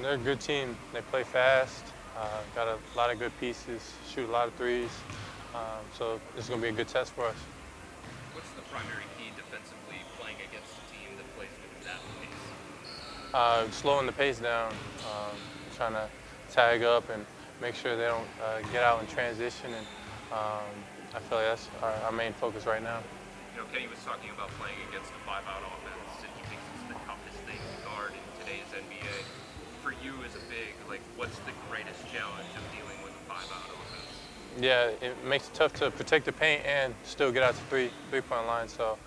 They're a good team. They play fast, got a lot of good pieces, shoot a lot of threes. So this is going to be a good test for us. What's the primary key defensively playing against a team that plays with that pace? Slowing the pace down, trying to tag up and make sure they don't get out in transition. And I feel like that's our main focus right now. Kenny was talking about playing against a five-out offense, and he thinks it's the toughest thing to guard in today's NBA. For you as a big, what's the greatest challenge of dealing with a five-out offense? Yeah, it makes it tough to protect the paint and still get out to three-point line. So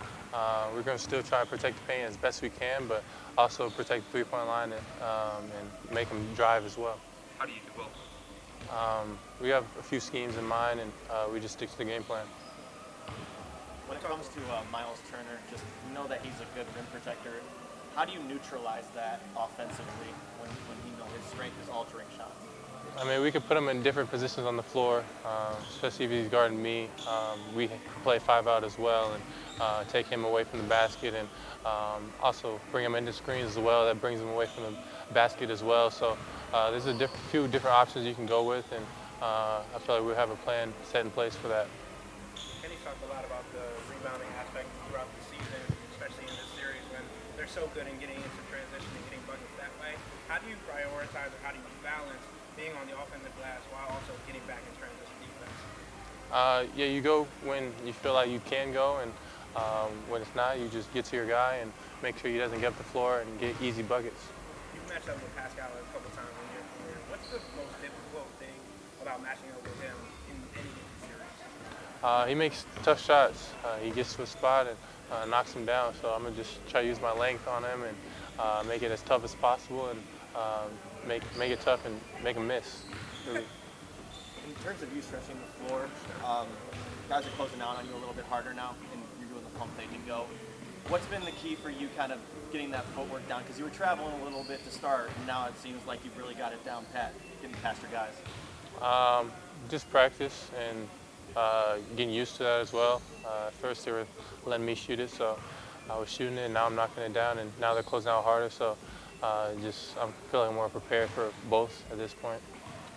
we're going to still try to protect the paint as best we can, but also protect the three-point line and make them drive as well. How do you do both? We have a few schemes in mind, and we just stick to the game plan. When it comes to Miles Turner, just know that he's a good rim protector. How do you neutralize that offensively when his strength is altering shots? I mean, we could put him in different positions on the floor, especially if he's guarding me. We play five-out as well and take him away from the basket, and also bring him into screens as well. That brings him away from the basket as well. So there's a few different options you can go with, and I feel like we have a plan set in place for that. Kenny talked a lot about the rebounding aspect throughout the season, especially in this series when they're so good in getting into transition and getting buckets that way. How do you prioritize or how do you balance being on the offensive glass while also getting back in transition defense? Yeah, you go when you feel like you can go, and when it's not, you just get to your guy and make sure he doesn't get up the floor and get easy buckets. You've matched up with Pascal a couple times in your career. What's the most difficult thing about matching up with him in any given series? He makes tough shots. He gets to a spot and knocks him down. So I'm gonna just try to use my length on him and make it as tough as possible and make it tough and make him miss. Really. In terms of you stretching the floor, guys are closing down on you a little bit harder now, and you're doing the pump fake and go. What's been the key for you kind of getting that footwork down? Because you were traveling a little bit to start, and now it seems like you've really got it down pat, getting past your guys. Just practice and getting used to that as well. At first they were letting me shoot it, so I was shooting it, and now I'm knocking it down, and now they're closing out harder, so I'm feeling more prepared for both at this point.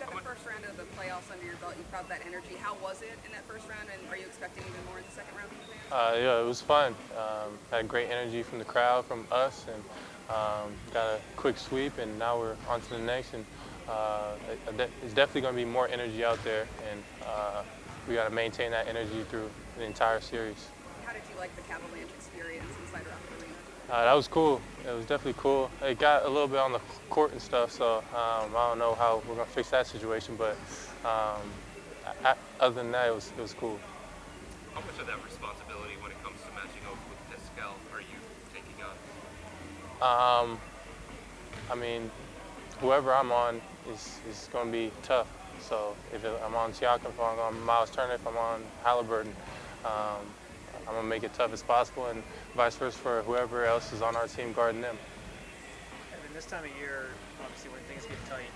You've got the first round of the playoffs under your belt. You brought that energy. How was it in that first round, and are you expecting even more in the second round? Yeah, it was fun. Had great energy from the crowd, from us, and got a quick sweep, and now we're on to the next, and it's definitely going to be more energy out there, and we got to maintain that energy through the entire series. How did you like the Cavaliers experience inside Rocket Arena? That was cool. It was definitely cool. It got a little bit on the court and stuff, so I don't know how we're going to fix that situation, but other than that, it was cool. How much of that responsibility when it comes to matching up with Pascal are you taking on? I mean, whoever I'm on is going to be tough. So if I'm on Siakam, if I'm on Miles Turner, if I'm on Halliburton, I'm going to make it tough as possible, and vice versa for whoever else is on our team guarding them. And then this time of year, obviously when things get tight,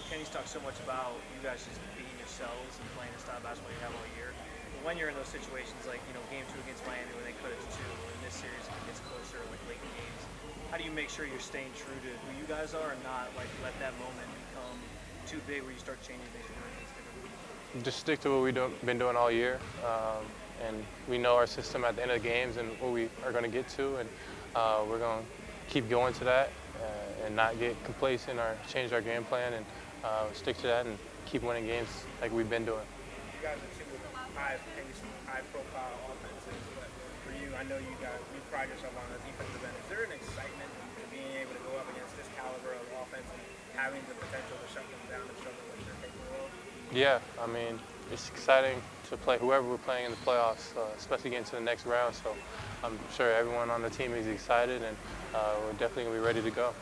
Kenny's talked so much about you guys just being yourselves and playing the style of basketball you have all year. But when you're in those situations, like game 2 against Miami when they cut it to 2, or in this series if it gets closer, like late in games, how do you make sure you're staying true to who you guys are and not let that moment become too big where you start changing things and doing things differently? Just stick to what we've been doing all year. And we know our system at the end of the games and what we are going to get to, and we're going to keep going to that and not get complacent or change our game plan, and stick to that and keep winning games like we've been doing. You guys are two high-profile offenses, but for you, I know you pride yourself on the defensive end. Is there an excitement to being able to go up against this caliber of offense and having the potential to shut them down and show them what you're capable of? Yeah, I mean, it's exciting to play whoever we're playing in the playoffs, especially getting to the next round. So I'm sure everyone on the team is excited, and we're definitely going to be ready to go.